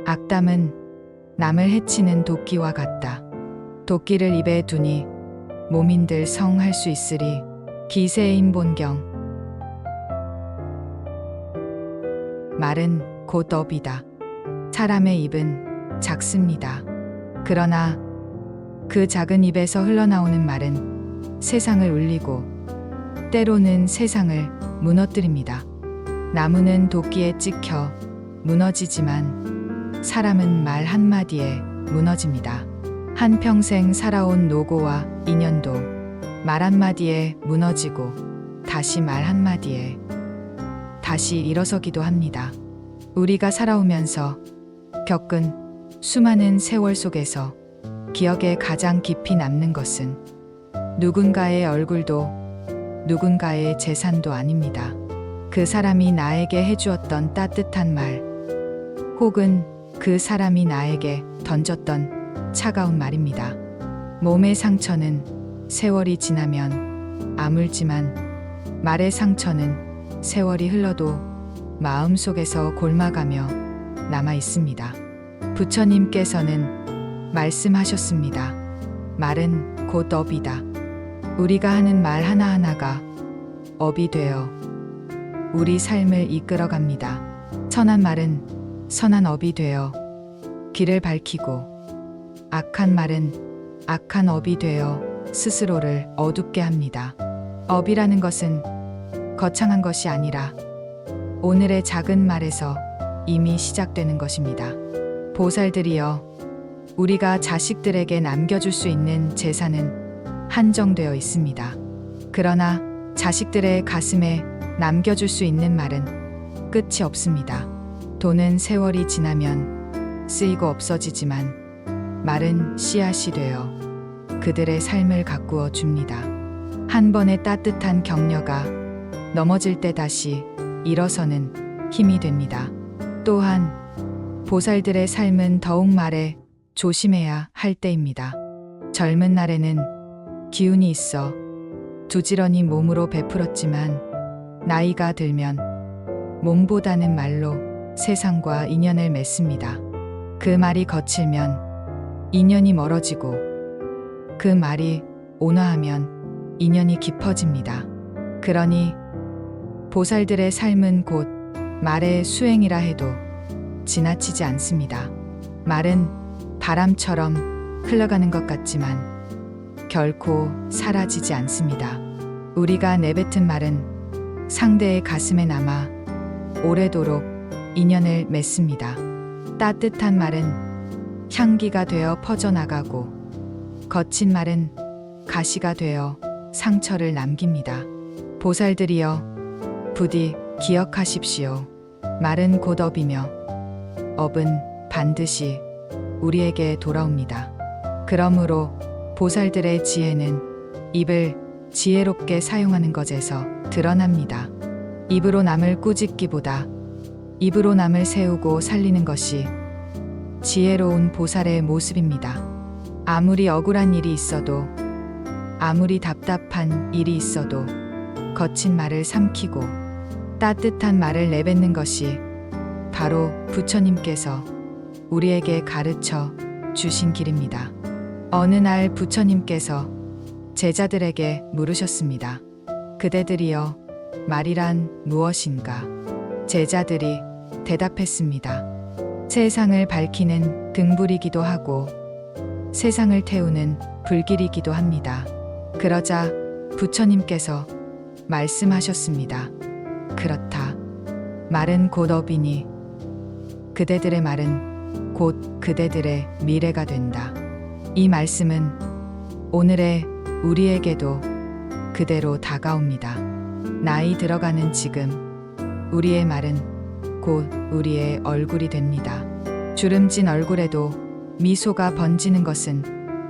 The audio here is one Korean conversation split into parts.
악담은 남을 해치는 도끼와 같다. 도끼를 입에 두니 몸인들 성할 수 있으리. 기세인 본경. 말은 곧 업이다. 사람의 입은 작습니다. 그러나 그 작은 입에서 흘러나오는 말은 세상을 울리고 때로는 세상을 무너뜨립니다. 나무는 도끼에 찍혀 무너지지만 사람은 말 한마디에 무너집니다. 한평생 살아온 노고와 인연도 말 한마디에 무너지고 다시 말 한마디에 다시 일어서기도 합니다. 우리가 살아오면서 겪은 수많은 세월 속에서 기억에 가장 깊이 남는 것은 누군가의 얼굴도 누군가의 재산도 아닙니다. 그 사람이 나에게 해주었던 따뜻한 말, 혹은 그 사람이 나에게 던졌던 차가운 말입니다. 몸의 상처는 세월이 지나면 아물지만 말의 상처는 세월이 흘러도 마음속에서 골마가며 남아 있습니다. 부처님께서는 말씀하셨습니다. 말은 곧 업이다. 우리가 하는 말 하나하나가 업이 되어 우리 삶을 이끌어갑니다. 선한 말은 선한 업이 되어 길을 밝히고 악한 말은 악한 업이 되어 스스로를 어둡게 합니다. 업이라는 것은 거창한 것이 아니라 오늘의 작은 말에서 이미 시작되는 것입니다. 보살들이여, 우리가 자식들에게 남겨줄 수 있는 재산은 한정되어 있습니다. 그러나 자식들의 가슴에 남겨줄 수 있는 말은 끝이 없습니다. 돈은 세월이 지나면 쓰이고 없어지지만 말은 씨앗이 되어 그들의 삶을 가꾸어 줍니다. 한 번의 따뜻한 격려가 넘어질 때 다시 일어서는 힘이 됩니다. 또한 보살들의 삶은 더욱 말에 조심해야 할 때입니다. 젊은 날에는 기운이 있어 두지런히 몸으로 베풀었지만 나이가 들면 몸보다는 말로 세상과 인연을 맺습니다. 그 말이 거칠면 인연이 멀어지고 그 말이 온화하면 인연이 깊어집니다. 그러니 보살들의 삶은 곧 말의 수행이라 해도 지나치지 않습니다. 말은 바람처럼 흘러가는 것 같지만 결코 사라지지 않습니다. 우리가 내뱉은 말은 상대의 가슴에 남아 오래도록 인연을 맺습니다. 따뜻한 말은 향기가 되어 퍼져나가고 거친 말은 가시가 되어 상처를 남깁니다. 보살들이여, 부디 기억하십시오. 말은 곧 업이며 업은 반드시 우리에게 돌아옵니다. 그러므로 보살들의 지혜는 입을 지혜롭게 사용하는 것에서 드러납니다. 입으로 남을 꾸짖기보다 입으로 남을 세우고 살리는 것이 지혜로운 보살의 모습입니다. 아무리 억울한 일이 있어도, 아무리 답답한 일이 있어도 거친 말을 삼키고 따뜻한 말을 내뱉는 것이 바로 부처님께서 우리에게 가르쳐 주신 길입니다. 어느 날 부처님께서 제자들에게 물으셨습니다. 그대들이여, 말이란 무엇인가? 제자들이 대답했습니다. 세상을 밝히는 등불이기도 하고 세상을 태우는 불길이기도 합니다. 그러자 부처님께서 말씀하셨습니다. 그렇다. 말은 곧 업이니 그대들의 말은 곧 그대들의 미래가 된다. 이 말씀은 오늘의 우리에게도 그대로 다가옵니다. 나이 들어가는 지금 우리의 말은 곧 우리의 얼굴이 됩니다. 주름진 얼굴에도 미소가 번지는 것은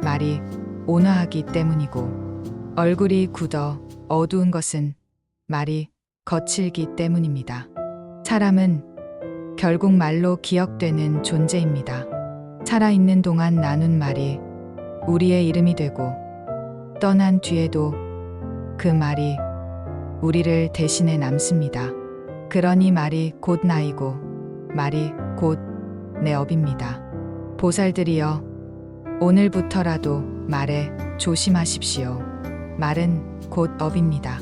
말이 온화하기 때문이고 얼굴이 굳어 어두운 것은 말이 거칠기 때문입니다. 사람은 결국 말로 기억되는 존재입니다. 살아있는 동안 나눈 말이 우리의 이름이 되고 떠난 뒤에도 그 말이 우리를 대신해 남습니다. 그러니 말이 곧 나이고 말이 곧 내 업입니다. 보살들이여, 오늘부터라도 말에 조심하십시오. 말은 곧 업입니다.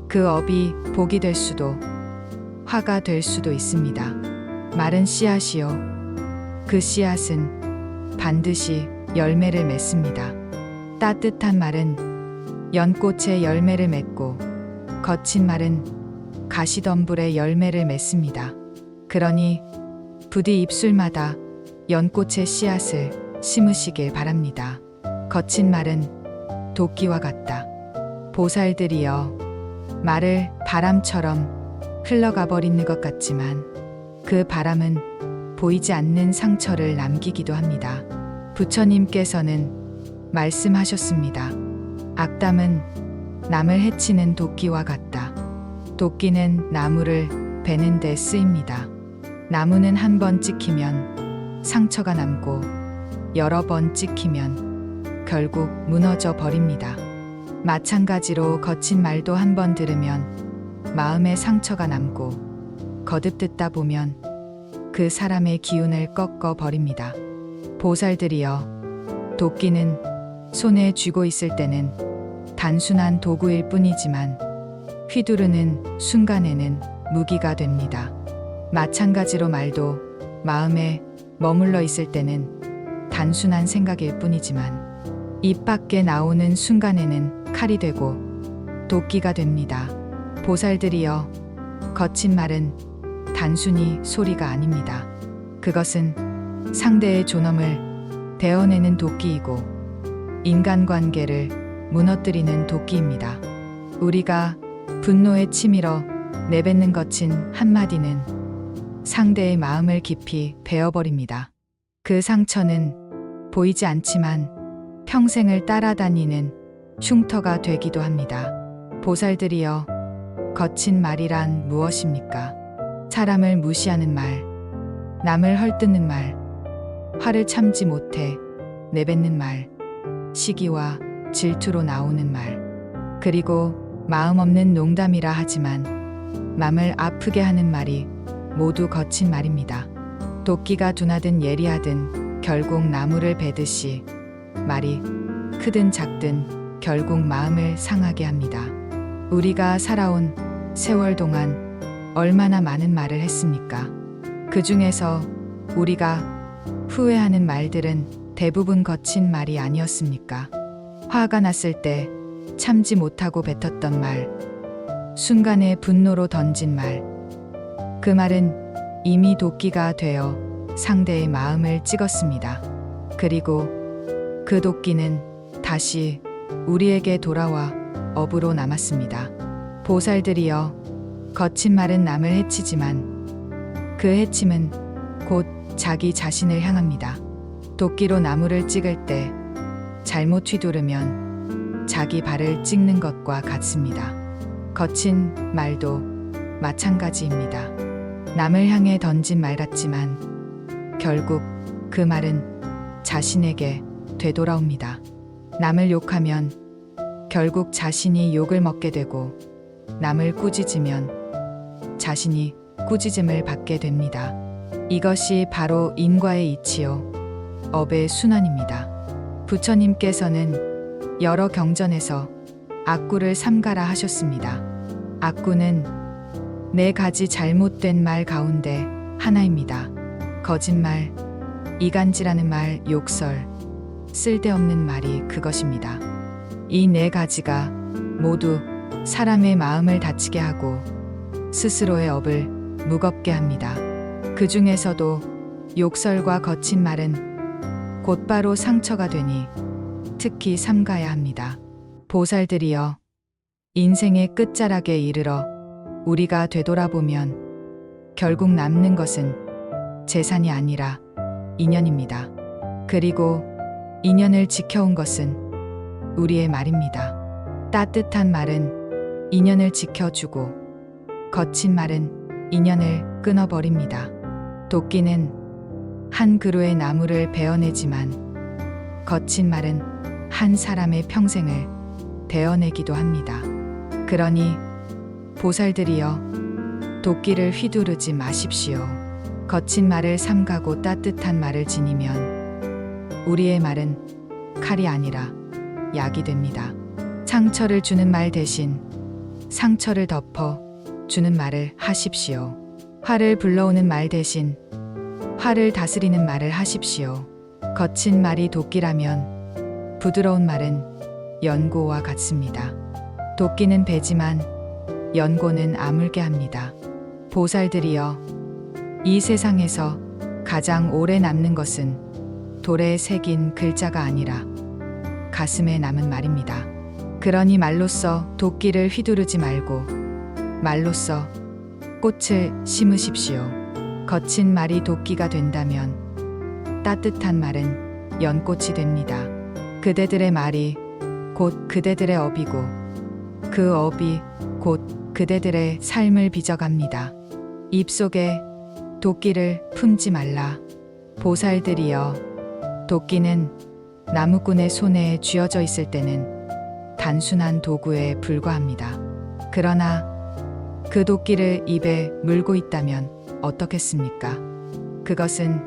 그 업이 복이 될 수도 화가 될 수도 있습니다. 말은 씨앗이요. 그 씨앗은 반드시 열매를 맺습니다. 따뜻한 말은 연꽃의 열매를 맺고 거친 말은 가시덤불의 열매를 맺습니다. 그러니 부디 입술마다 연꽃의 씨앗을 심으시길 바랍니다. 거친 말은 도끼와 같다. 보살들이여, 말을 바람처럼 흘러가 버리는 것 같지만 그 바람은 보이지 않는 상처를 남기기도 합니다. 부처님께서는 말씀하셨습니다. 악담은 남을 해치는 도끼와 같다. 도끼는 나무를 베는 데 쓰입니다. 나무는 한 번 찍히면 상처가 남고 여러 번 찍히면 결국 무너져 버립니다. 마찬가지로 거친 말도 한 번 들으면 마음에 상처가 남고 거듭 듣다 보면 그 사람의 기운을 꺾어 버립니다. 보살들이여, 도끼는 손에 쥐고 있을 때는 단순한 도구일 뿐이지만 휘두르는 순간에는 무기가 됩니다. 마찬가지로 말도 마음에 머물러 있을 때는 단순한 생각일 뿐이지만 입 밖에 나오는 순간에는 칼이 되고 도끼가 됩니다. 보살들이여, 거친 말은 단순히 소리가 아닙니다. 그것은 상대의 존엄을 데워내는 도끼이고 인간관계를 무너뜨리는 도끼입니다. 우리가 분노에 치밀어 내뱉는 거친 한마디는 상대의 마음을 깊이 베어버립니다. 그 상처는 보이지 않지만 평생을 따라다니는 흉터가 되기도 합니다. 보살들이여, 거친 말이란 무엇입니까? 사람을 무시하는 말, 남을 헐뜯는 말, 화를 참지 못해 내뱉는 말, 시기와 질투로 나오는 말, 그리고 마음 없는 농담이라 하지만 남을 아프게 하는 말이 모두 거친 말입니다. 도끼가 둔하든 예리하든 결국 나무를 베듯이 말이 크든 작든 결국 마음을 상하게 합니다. 우리가 살아온 세월 동안 얼마나 많은 말을 했습니까? 그 중에서 우리가 후회하는 말들은 대부분 거친 말이 아니었습니까? 화가 났을 때 참지 못하고 뱉었던 말, 순간의 분노로 던진 말, 그 말은 이미 도끼가 되어 상대의 마음을 찍었습니다. 그리고 그 도끼는 다시 우리에게 돌아와 업으로 남았습니다. 보살들이여, 거친 말은 남을 해치지만 그 해침은 곧 자기 자신을 향합니다. 도끼로 나무를 찍을 때 잘못 휘두르면 자기 발을 찍는 것과 같습니다. 거친 말도 마찬가지입니다. 남을 향해 던진 말 같지만 결국 그 말은 자신에게 되돌아옵니다. 남을 욕하면 결국 자신이 욕을 먹게 되고 남을 꾸짖으면 자신이 꾸짖음을 받게 됩니다. 이것이 바로 인과의 이치요, 업의 순환입니다. 부처님께서는 여러 경전에서 악구를 삼가라 하셨습니다. 악구는 4가지 잘못된 말 가운데 하나입니다. 거짓말, 이간질하는 말, 욕설, 쓸데없는 말이 그것입니다. 이 4가지가 모두 사람의 마음을 다치게 하고 스스로의 업을 무겁게 합니다. 그 중에서도 욕설과 거친 말은 곧바로 상처가 되니 특히 삼가야 합니다. 보살들이여, 인생의 끝자락에 이르러 우리가 되돌아보면 결국 남는 것은 재산이 아니라 인연입니다. 그리고 인연을 지켜온 것은 우리의 말입니다. 따뜻한 말은 인연을 지켜주고 거친 말은 인연을 끊어버립니다. 도끼는 한 그루의 나무를 베어내지만 거친 말은 한 사람의 평생을 베어내기도 합니다. 그러니 보살들이여, 도끼를 휘두르지 마십시오. 거친 말을 삼가고 따뜻한 말을 지니면 우리의 말은 칼이 아니라 약이 됩니다. 상처를 주는 말 대신 상처를 덮어 주는 말을 하십시오. 화를 불러오는 말 대신 화를 다스리는 말을 하십시오. 거친 말이 도끼라면 부드러운 말은 연고와 같습니다. 도끼는 베지만 연고는 아물게 합니다. 보살들이여, 이 세상에서 가장 오래 남는 것은 돌에 새긴 글자가 아니라 가슴에 남은 말입니다. 그러니 말로써 도끼를 휘두르지 말고 말로써 꽃을 심으십시오. 거친 말이 도끼가 된다면 따뜻한 말은 연꽃이 됩니다. 그대들의 말이 곧 그대들의 업이고 그 업이 곧 그대들의 삶을 빚어갑니다. 입속에 도끼를 품지 말라. 보살들이여, 도끼는 나무꾼의 손에 쥐어져 있을 때는 단순한 도구에 불과합니다. 그러나 그 도끼를 입에 물고 있다면 어떻겠습니까? 그것은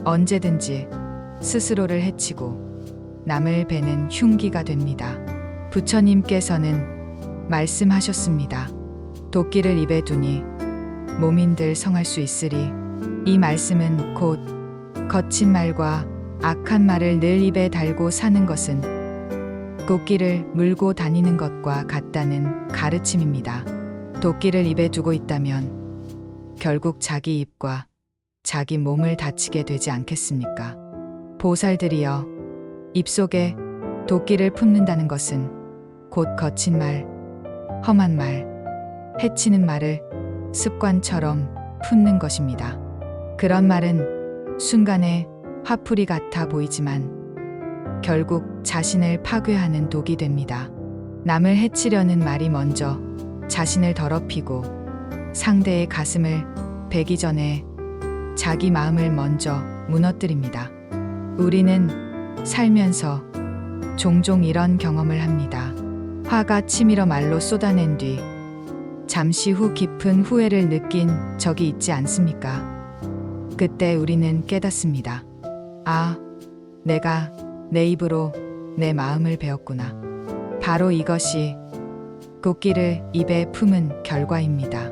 언제든지 스스로를 해치고 남을 베는 흉기가 됩니다. 부처님께서는 말씀하셨습니다. 도끼를 입에 두니 몸인들 성할 수 있으리. 이 말씀은 곧 거친 말과 악한 말을 늘 입에 달고 사는 것은 도끼를 물고 다니는 것과 같다는 가르침입니다. 도끼를 입에 두고 있다면 결국 자기 입과 자기 몸을 다치게 되지 않겠습니까? 보살들이여, 입속에 도끼를 품는다는 것은 곧 거친 말, 험한 말, 해치는 말을 습관처럼 품는 것입니다. 그런 말은 순간에 화풀이 같아 보이지만 결국 자신을 파괴하는 독이 됩니다. 남을 해치려는 말이 먼저 자신을 더럽히고 상대의 가슴을 베기 전에 자기 마음을 먼저 무너뜨립니다. 우리는 살면서 종종 이런 경험을 합니다. 화가 치밀어 말로 쏟아낸 뒤 잠시 후 깊은 후회를 느낀 적이 있지 않습니까? 그때 우리는 깨닫습니다. 아, 내가 내 입으로 내 마음을 베었구나. 바로 이것이 도끼를 입에 품은 결과입니다.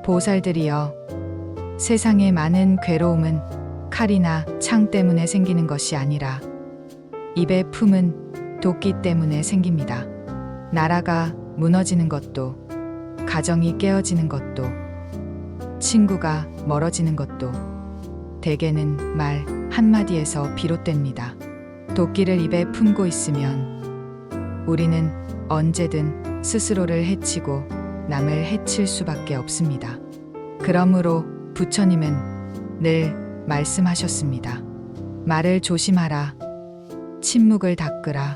보살들이여, 세상의 많은 괴로움은 칼이나 창 때문에 생기는 것이 아니라 입에 품은 도끼 때문에 생깁니다. 나라가 무너지는 것도, 가정이 깨어지는 것도, 친구가 멀어지는 것도 대개는 말 한마디에서 비롯됩니다. 도끼를 입에 품고 있으면 우리는 언제든 스스로를 해치고 남을 해칠 수밖에 없습니다. 그러므로 부처님은 늘 말씀하셨습니다. 말을 조심하라. 침묵을 닦으라.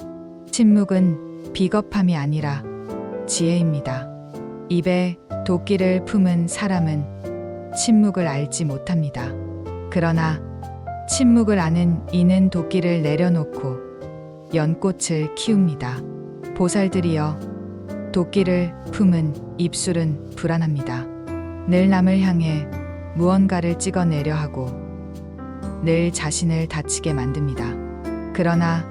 침묵은 비겁함이 아니라 지혜입니다. 입에 도끼를 품은 사람은 침묵을 알지 못합니다. 그러나 침묵을 아는 이는 도끼를 내려놓고 연꽃을 키웁니다. 보살들이여, 도끼를 품은 입술은 불안합니다. 늘 남을 향해 무언가를 찍어내려 하고 늘 자신을 다치게 만듭니다. 그러나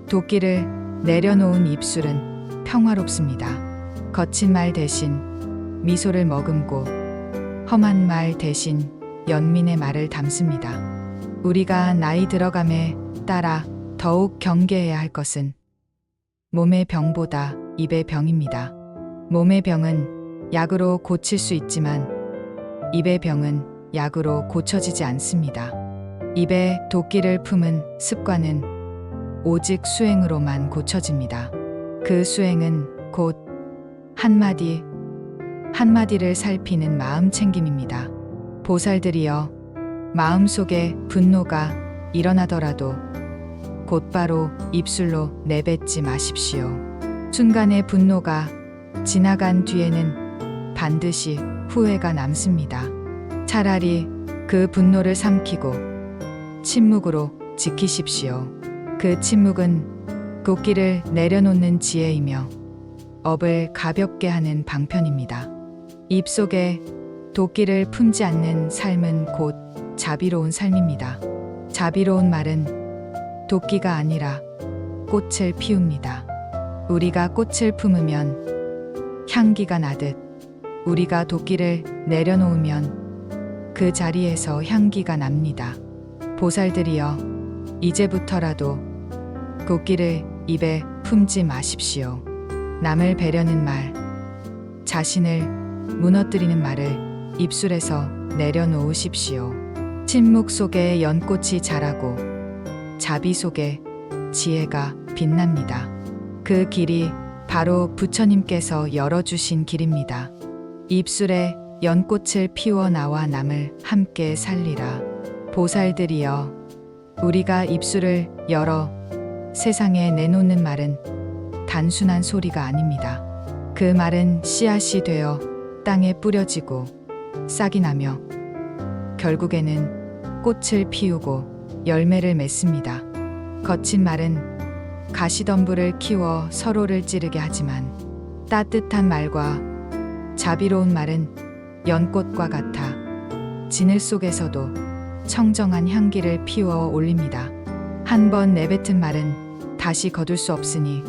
도끼를 내려놓은 입술은 평화롭습니다. 거친 말 대신 미소를 머금고 험한 말 대신 연민의 말을 담습니다. 우리가 나이 들어감에 따라 더욱 경계해야 할 것은 몸의 병보다 입의 병입니다. 몸의 병은 약으로 고칠 수 있지만 입의 병은 약으로 고쳐지지 않습니다. 입에 도끼를 품은 습관은 오직 수행으로만 고쳐집니다. 그 수행은 곧 한마디 한마디를 살피는 마음 챙김입니다. 보살들이여, 마음속에 분노가 일어나더라도 곧바로 입술로 내뱉지 마십시오. 순간의 분노가 지나간 뒤에는 반드시 후회가 남습니다. 차라리 그 분노를 삼키고 침묵으로 지키십시오. 그 침묵은 도끼를 내려놓는 지혜이며 업을 가볍게 하는 방편입니다. 입속에 도끼를 품지 않는 삶은 곧 자비로운 삶입니다. 자비로운 말은 도끼가 아니라 꽃을 피웁니다. 우리가 꽃을 품으면 향기가 나듯 우리가 도끼를 내려놓으면 그 자리에서 향기가 납니다. 보살들이여, 이제부터라도 도끼를 입에 품지 마십시오. 남을 배려는 말, 자신을 무너뜨리는 말을 입술에서 내려놓으십시오. 침묵 속에 연꽃이 자라고 자비 속에 지혜가 빛납니다. 그 길이 바로 부처님께서 열어주신 길입니다. 입술에 연꽃을 피워 나와 남을 함께 살리라. 보살들이여, 우리가 입술을 열어 세상에 내놓는 말은 단순한 소리가 아닙니다. 그 말은 씨앗이 되어 땅에 뿌려지고 싹이 나며 결국에는 꽃을 피우고 열매를 맺습니다. 거친 말은 가시덤불을 키워 서로를 찌르게 하지만 따뜻한 말과 자비로운 말은 연꽃과 같아 진을 속에서도 청정한 향기를 피워 올립니다. 한 번 내뱉은 말은 다시 거둘 수 없으니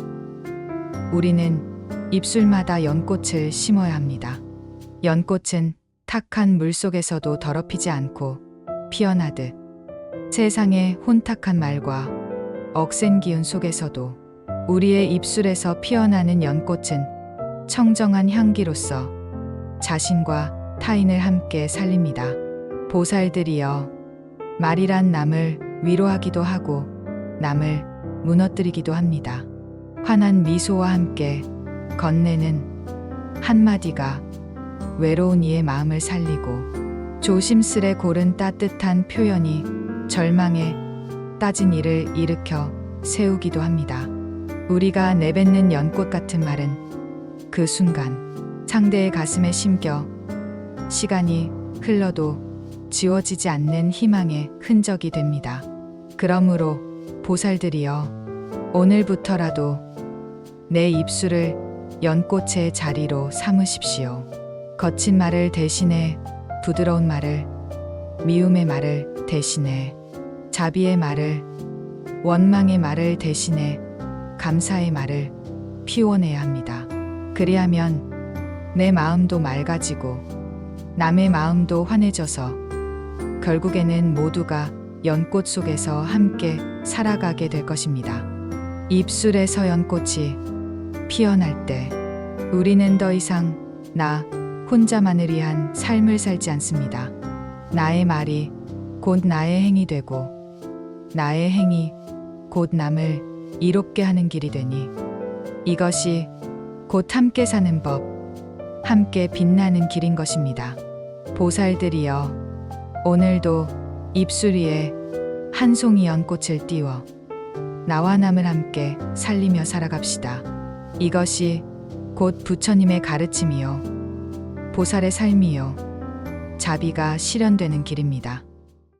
우리는 입술마다 연꽃을 심어야 합니다. 연꽃은 탁한 물 속에서도 더럽히지 않고 피어나듯 세상의 혼탁한 말과 억센 기운 속에서도 우리의 입술에서 피어나는 연꽃은 청정한 향기로서 자신과 타인을 함께 살립니다. 보살들이여, 말이란 남을 위로하기도 하고 남을 무너뜨리기도 합니다. 환한 미소와 함께 건네는 한마디가 외로운 이의 마음을 살리고 조심스레 고른 따뜻한 표현이 절망에 따진 이를 일으켜 세우기도 합니다. 우리가 내뱉는 연꽃 같은 말은 그 순간 상대의 가슴에 심겨 시간이 흘러도 지워지지 않는 희망의 흔적이 됩니다. 그러므로 보살들이여, 오늘부터라도 내 입술을 연꽃의 자리로 삼으십시오. 거친 말을 대신해 부드러운 말을, 미움의 말을 대신해 자비의 말을, 원망의 말을 대신해 감사의 말을 피워내야 합니다. 그리하면 내 마음도 맑아지고 남의 마음도 환해져서 결국에는 모두가 연꽃 속에서 함께 살아가게 될 것입니다. 입술에서 연꽃이 피어날 때 우리는 더 이상 나 혼자만을 위한 삶을 살지 않습니다. 나의 말이 곧 나의 행이 되고 나의 행이 곧 남을 이롭게 하는 길이 되니 이것이 곧 함께 사는 법, 함께 빛나는 길인 것입니다. 보살들이여, 오늘도 입술 위에 한 송이 연꽃을 띄워 나와 남을 함께 살리며 살아갑시다. 이것이 곧 부처님의 가르침이요, 보살의 삶이요, 자비가 실현되는 길입니다.